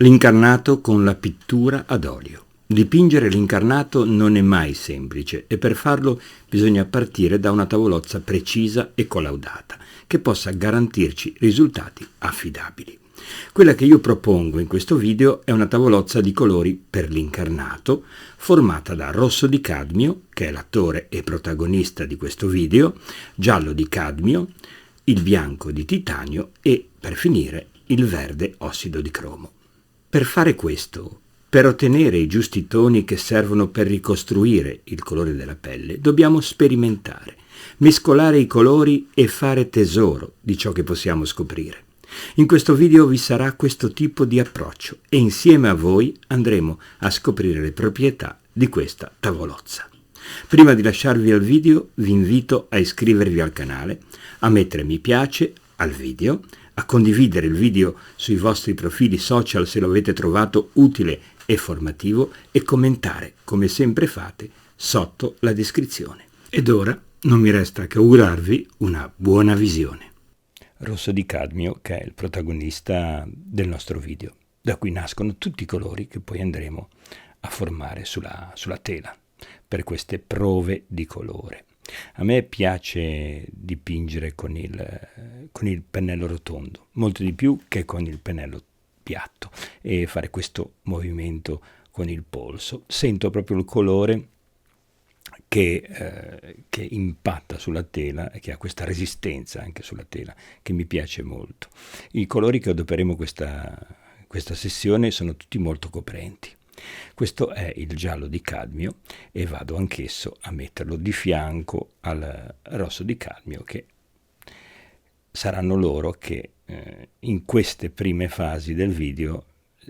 L'incarnato con la pittura ad olio. Dipingere l'incarnato non è mai semplice e per farlo bisogna partire da una tavolozza precisa e collaudata che possa garantirci risultati affidabili. Quella che io propongo in questo video è una tavolozza di colori per l'incarnato formata da rosso di cadmio, che è l'attore e protagonista di questo video, giallo di cadmio, il bianco di titanio e, per finire, il verde ossido di cromo. Per fare questo, per ottenere i giusti toni che servono per ricostruire il colore della pelle, dobbiamo sperimentare, mescolare i colori e fare tesoro di ciò che possiamo scoprire. In questo video vi sarà questo tipo di approccio e insieme a voi andremo a scoprire le proprietà di questa tavolozza. Prima di lasciarvi al video, vi invito a iscrivervi al canale, a mettere mi piace al video, a condividere il video sui vostri profili social se lo avete trovato utile e formativo e commentare, come sempre fate, sotto la descrizione. Ed ora non mi resta che augurarvi una buona visione. Rosso di cadmio, che è il protagonista del nostro video, da cui nascono tutti i colori che poi andremo a formare sulla tela per queste prove di colore. A me piace dipingere con il pennello rotondo, molto di più che con il pennello piatto, e fare questo movimento con il polso. Sento proprio il colore che impatta sulla tela e che ha questa resistenza anche sulla tela, che mi piace molto. I colori che adopereremo questa sessione sono tutti molto coprenti. Questo è il giallo di cadmio e vado anch'esso a metterlo di fianco al rosso di cadmio, che saranno loro che in queste prime fasi del video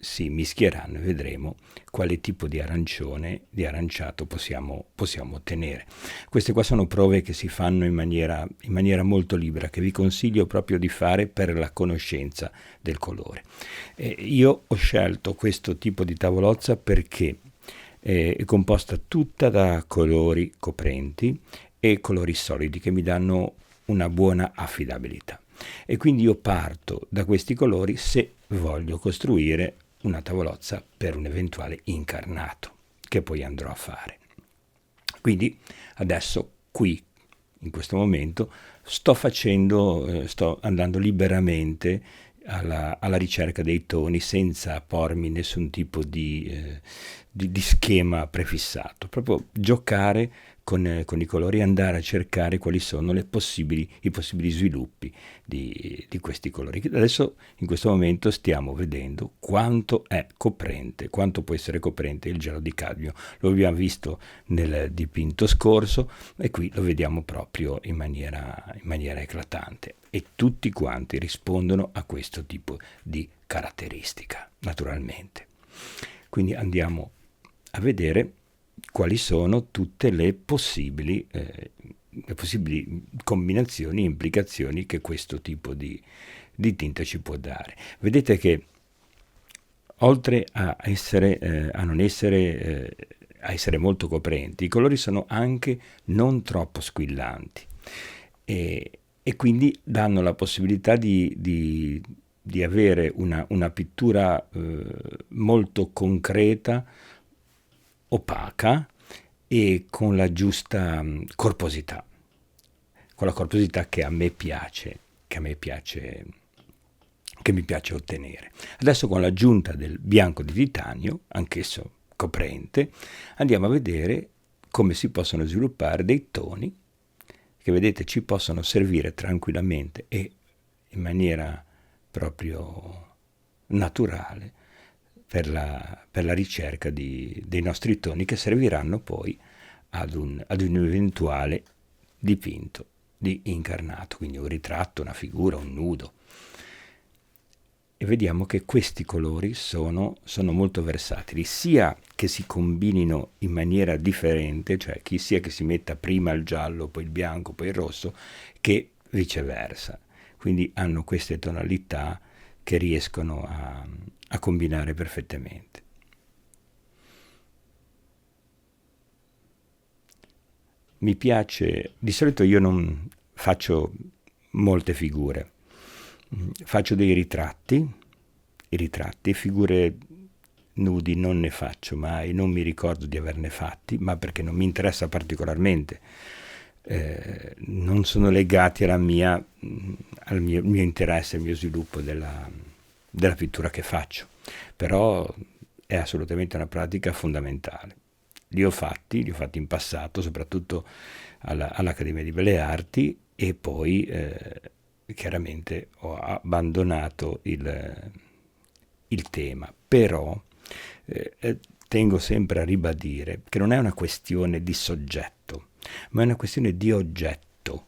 si mischieranno e vedremo quale tipo di aranciato possiamo ottenere. Queste qua sono prove che si fanno in maniera molto libera, che vi consiglio proprio di fare per la conoscenza del colore. Io ho scelto questo tipo di tavolozza perché è composta tutta da colori coprenti e colori solidi che mi danno una buona affidabilità. E quindi io parto da questi colori se voglio costruire una tavolozza per un eventuale incarnato che poi andrò a fare. Quindi adesso qui in questo momento sto andando liberamente alla ricerca dei toni senza pormi nessun tipo di schema prefissato, proprio giocare con i colori e andare a cercare quali sono i possibili sviluppi di questi colori. Adesso in questo momento stiamo vedendo quanto è coprente, quanto può essere coprente il giallo di cadmio. Lo abbiamo visto nel dipinto scorso e qui lo vediamo proprio in maniera eclatante, e tutti quanti rispondono a questo tipo di caratteristica, naturalmente. Quindi andiamo a vedere quali sono tutte le possibili combinazioni e implicazioni che questo tipo di tinta ci può dare. Vedete che oltre a essere molto coprenti, i colori sono anche non troppo squillanti e quindi danno la possibilità di avere una pittura molto concreta, opaca e con la giusta corposità, con la corposità che mi piace ottenere. Adesso, con l'aggiunta del bianco di titanio, anch'esso coprente, andiamo a vedere come si possono sviluppare dei toni che, vedete, ci possono servire tranquillamente e in maniera proprio naturale per la ricerca dei nostri toni, che serviranno poi ad un eventuale dipinto di incarnato, quindi un ritratto, una figura, un nudo. E vediamo che questi colori sono molto versatili, sia che si combinino in maniera differente, cioè sia che si metta prima il giallo, poi il bianco, poi il rosso, che viceversa. Quindi hanno queste tonalità che riescono a combinare perfettamente. Mi piace, di solito io non faccio molte figure, faccio dei ritratti i ritratti. Figure nudi non ne faccio mai, non mi ricordo di averne fatti, ma perché non mi interessa particolarmente. Non sono legati al mio interesse, al mio sviluppo della pittura che faccio, però è assolutamente una pratica fondamentale. Li ho fatti in passato, soprattutto all'Accademia di Belle Arti, e poi chiaramente ho abbandonato il tema, però tengo sempre a ribadire che non è una questione di soggetto, ma è una questione di oggetto,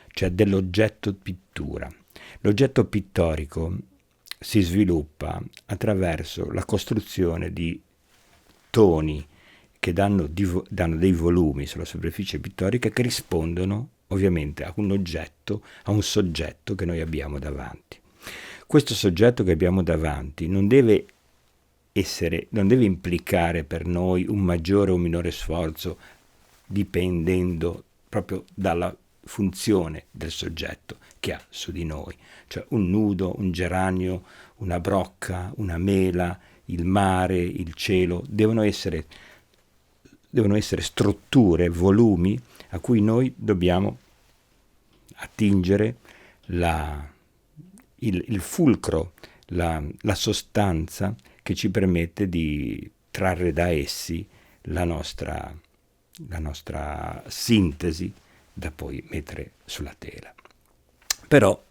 cioè dell'oggetto pittura. L'oggetto pittorico si sviluppa attraverso la costruzione di toni che danno dei volumi sulla superficie pittorica che rispondono ovviamente a un oggetto, a un soggetto che noi abbiamo davanti. Questo soggetto che abbiamo davanti non deve implicare per noi un maggiore o minore sforzo dipendendo proprio dalla funzione del soggetto che ha su di noi. Cioè un nudo, un geranio, una brocca, una mela, il mare, il cielo, devono essere strutture, volumi a cui noi dobbiamo attingere il fulcro, la sostanza che ci permette di trarre da essi la nostra sintesi da poi mettere sulla tela. Però,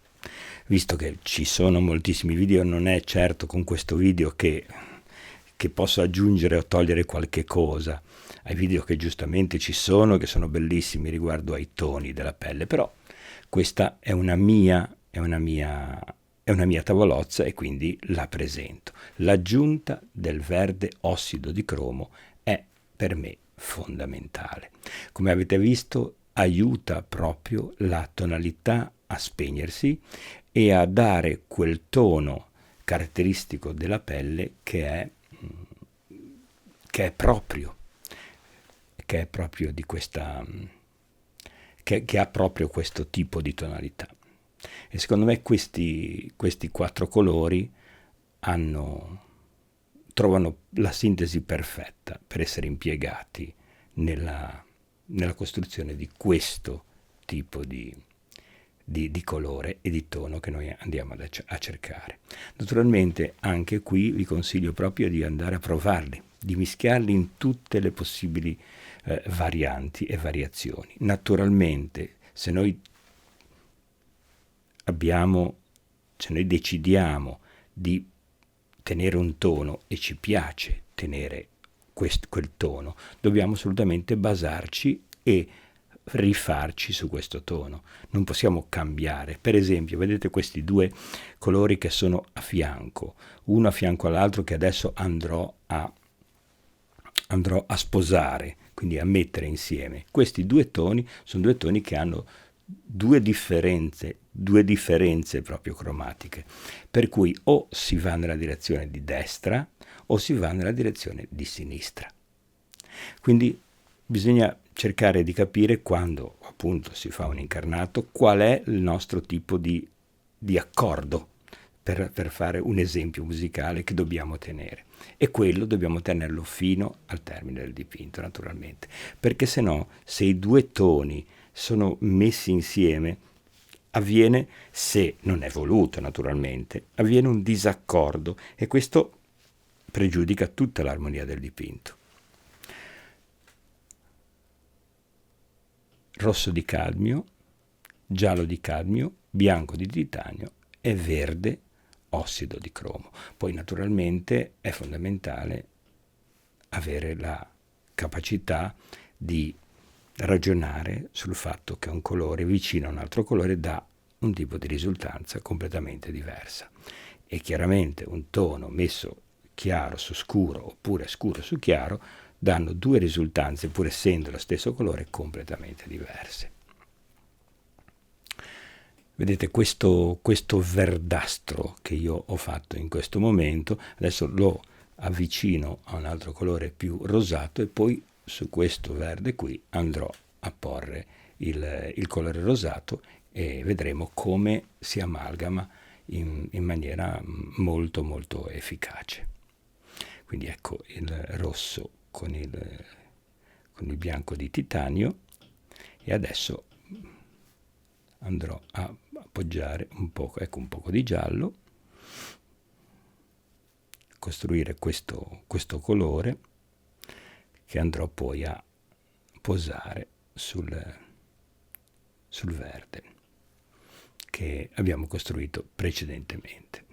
visto che ci sono moltissimi video, non è certo con questo video che posso aggiungere o togliere qualche cosa ai video che giustamente ci sono, che sono bellissimi riguardo ai toni della pelle, però questa è una mia tavolozza e quindi la presento. L'aggiunta del verde ossido di cromo è per me fondamentale. Come avete visto, aiuta proprio la tonalità a spegnersi e a dare quel tono caratteristico della pelle che è proprio di questa, che ha proprio questo tipo di tonalità. E secondo me questi 4 colori trovano la sintesi perfetta per essere impiegati nella costruzione di questo tipo di colore e di tono che noi andiamo a cercare. Naturalmente anche qui vi consiglio proprio di andare a provarli, di mischiarli in tutte le possibili varianti e variazioni. Naturalmente se noi decidiamo di tenere un tono e ci piace tenere quel tono, dobbiamo assolutamente basarci e rifarci su questo tono, non possiamo cambiare. Per esempio, vedete questi 2 colori che sono a fianco, uno a fianco all'altro, che adesso andrò a sposare, quindi a mettere insieme. Questi 2 toni sono 2 toni che hanno due differenze proprio cromatiche, per cui o si va nella direzione di destra o si va nella direzione di sinistra. Quindi bisogna cercare di capire, quando appunto si fa un incarnato, qual è il nostro tipo di accordo, per fare un esempio musicale, che dobbiamo tenere, e quello dobbiamo tenerlo fino al termine del dipinto, naturalmente, perché se i 2 toni sono messi insieme, avviene, se non è voluto naturalmente, avviene un disaccordo e questo pregiudica tutta l'armonia del dipinto. Rosso di cadmio, giallo di cadmio, bianco di titanio e verde ossido di cromo. Poi naturalmente è fondamentale avere la capacità di ragionare sul fatto che un colore vicino a un altro colore dà un tipo di risultanza completamente diversa, e chiaramente un tono messo chiaro su scuro oppure scuro su chiaro danno 2 risultanze, pur essendo lo stesso colore, completamente diverse. Vedete questo verdastro che io ho fatto in questo momento, adesso lo avvicino a un altro colore più rosato e poi su questo verde qui andrò a porre il colore rosato e vedremo come si amalgama in maniera molto molto efficace. Quindi ecco il rosso con il bianco di titanio, e adesso andrò a appoggiare un poco di giallo, costruire questo colore che andrò poi a posare sul verde che abbiamo costruito precedentemente.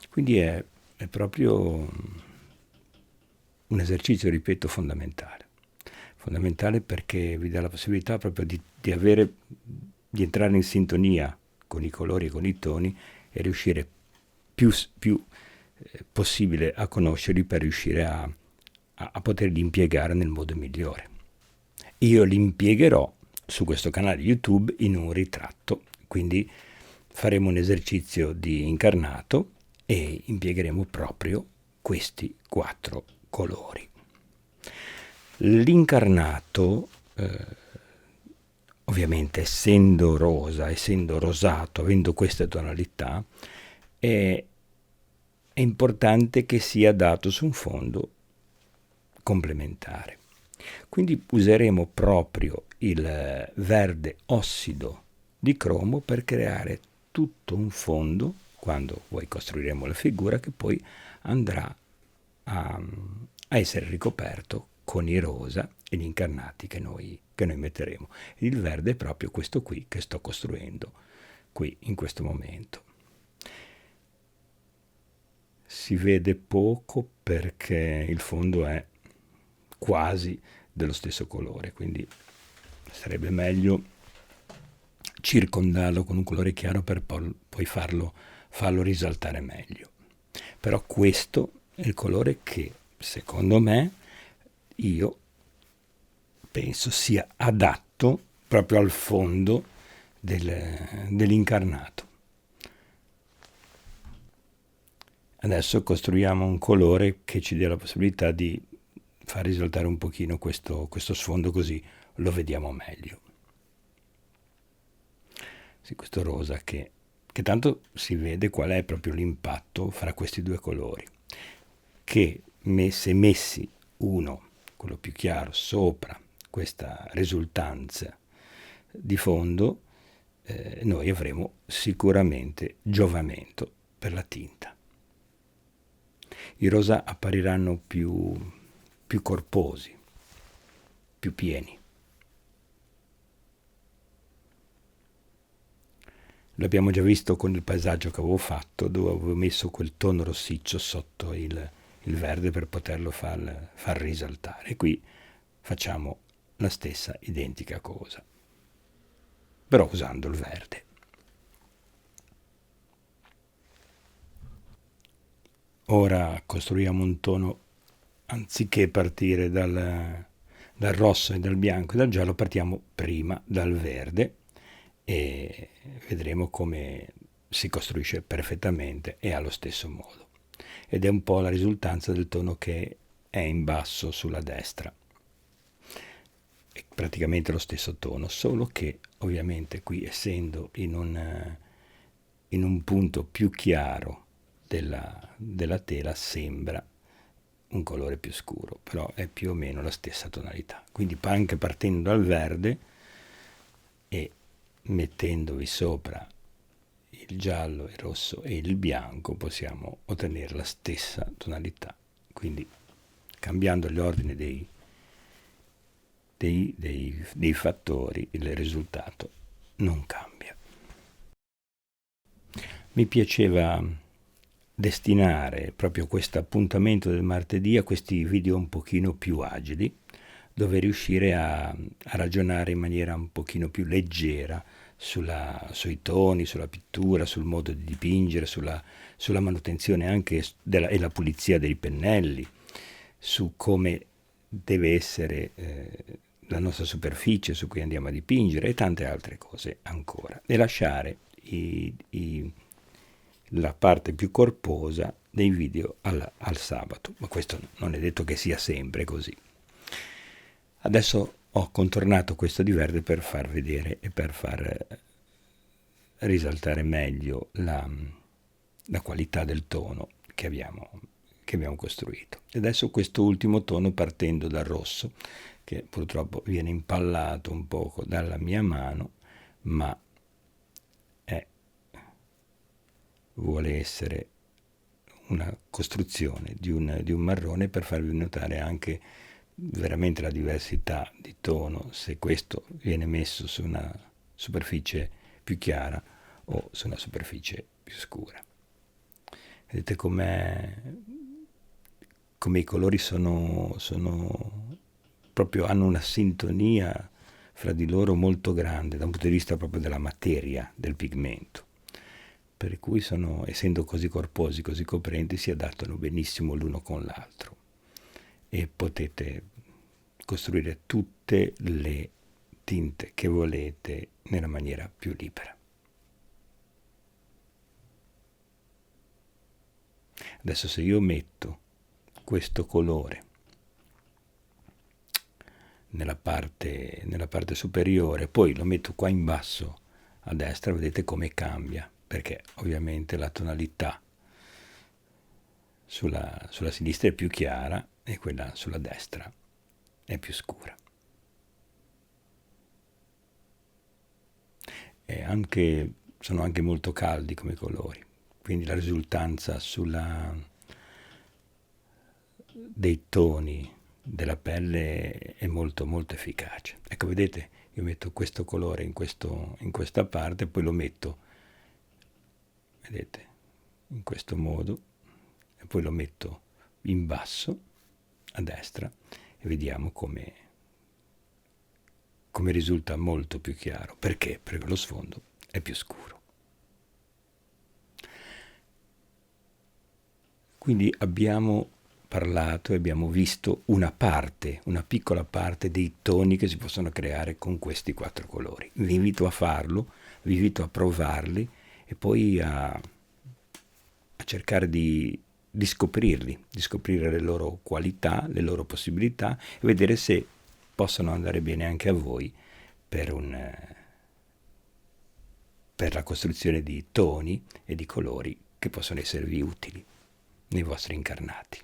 Quindi è proprio un esercizio, ripeto, fondamentale perché vi dà la possibilità proprio di entrare in sintonia con i colori e con i toni e riuscire più possibile a conoscerli per riuscire a poterli impiegare nel modo migliore. Io li impiegherò su questo canale YouTube in un ritratto, quindi faremo un esercizio di incarnato e impiegheremo proprio questi 4 colori. L'incarnato, ovviamente essendo rosa, essendo rosato, avendo queste tonalità, è importante che sia dato su un fondo complementare. Quindi useremo proprio il verde ossido di cromo per creare tutto un fondo, quando poi costruiremo la figura, che poi andrà a essere ricoperto con i rosa e gli incarnati che noi metteremo. Il verde è proprio questo qui che sto costruendo qui in questo momento. Si vede poco perché il fondo è quasi dello stesso colore, quindi sarebbe meglio circondarlo con un colore chiaro per poi farlo risaltare meglio. Però questo è il colore che, secondo me, io penso sia adatto proprio al fondo dell'incarnato. Adesso costruiamo un colore che ci dia la possibilità di far risaltare un pochino questo sfondo, così lo vediamo meglio. Sì, questo rosa che tanto si vede qual è proprio l'impatto fra questi due colori, che se messi uno, quello più chiaro, sopra questa risultanza di fondo, noi avremo sicuramente giovamento per la tinta. I rosa appariranno più corposi, più pieni. L'abbiamo già visto con il paesaggio che avevo fatto, dove avevo messo quel tono rossiccio sotto il verde per poterlo far risaltare. Qui facciamo la stessa identica cosa, però usando il verde. Ora costruiamo un tono, anziché partire dal rosso e dal bianco e dal giallo, partiamo prima dal verde e vedremo come si costruisce perfettamente e allo stesso modo. Ed è un po' la risultanza del tono che è in basso sulla destra. È praticamente lo stesso tono, solo che ovviamente qui, essendo in un punto più chiaro della tela, sembra un colore più scuro, però è più o meno la stessa tonalità. Quindi anche partendo dal verde e mettendovi sopra il giallo, il rosso e il bianco, possiamo ottenere la stessa tonalità. Quindi cambiando gli ordini dei fattori, il risultato non cambia. Mi piaceva destinare proprio questo appuntamento del martedì a questi video un pochino più agili, dove riuscire a ragionare in maniera un pochino più leggera sui toni, sulla pittura, sul modo di dipingere, sulla manutenzione anche e la pulizia dei pennelli, su come deve essere la nostra superficie su cui andiamo a dipingere e tante altre cose ancora, e lasciare la parte più corposa dei video al sabato, ma questo non è detto che sia sempre così. Adesso ho contornato questo di verde per far vedere e per far risaltare meglio la qualità del tono che abbiamo costruito. E adesso questo ultimo tono, partendo dal rosso, che purtroppo viene impallato un poco dalla mia mano, ma vuole essere una costruzione di un marrone per farvi notare anche veramente la diversità di tono, se questo viene messo su una superficie più chiara o su una superficie più scura. Vedete come i colori sono proprio, hanno una sintonia fra di loro molto grande da un punto di vista proprio della materia del pigmento, per cui essendo così corposi, così coprenti, si adattano benissimo l'uno con l'altro e potete costruire tutte le tinte che volete nella maniera più libera. Adesso se io metto questo colore nella parte superiore, poi lo metto qua in basso a destra, vedete come cambia, perché ovviamente la tonalità sulla sinistra è più chiara e quella sulla destra è più scura. Sono anche molto caldi come colori, quindi la risultanza dei toni della pelle è molto molto efficace. Ecco, vedete, io metto questo colore in questa parte, poi lo metto, vedete, in questo modo, e poi lo metto in basso a destra e vediamo come risulta molto più chiaro. Perché? Perché lo sfondo è più scuro. Quindi abbiamo parlato e abbiamo visto una piccola parte dei toni che si possono creare con questi 4 colori. Vi invito a farlo, vi invito a provarli e poi a cercare di scoprirli, di scoprire le loro qualità, le loro possibilità e vedere se possono andare bene anche a voi per la costruzione di toni e di colori che possono esservi utili nei vostri incarnati.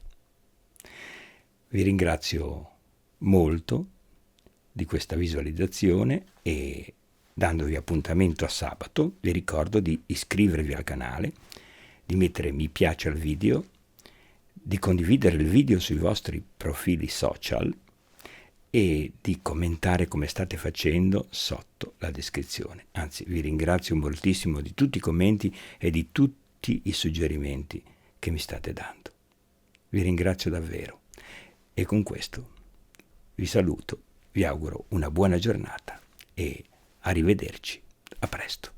Vi ringrazio molto di questa visualizzazione e dandovi appuntamento a sabato vi ricordo di iscrivervi al canale, di mettere mi piace al video, di condividere il video sui vostri profili social e di commentare come state facendo sotto la descrizione. Anzi, vi ringrazio moltissimo di tutti i commenti e di tutti i suggerimenti che mi state dando. Vi ringrazio davvero e con questo vi saluto, vi auguro una buona giornata e arrivederci. A presto.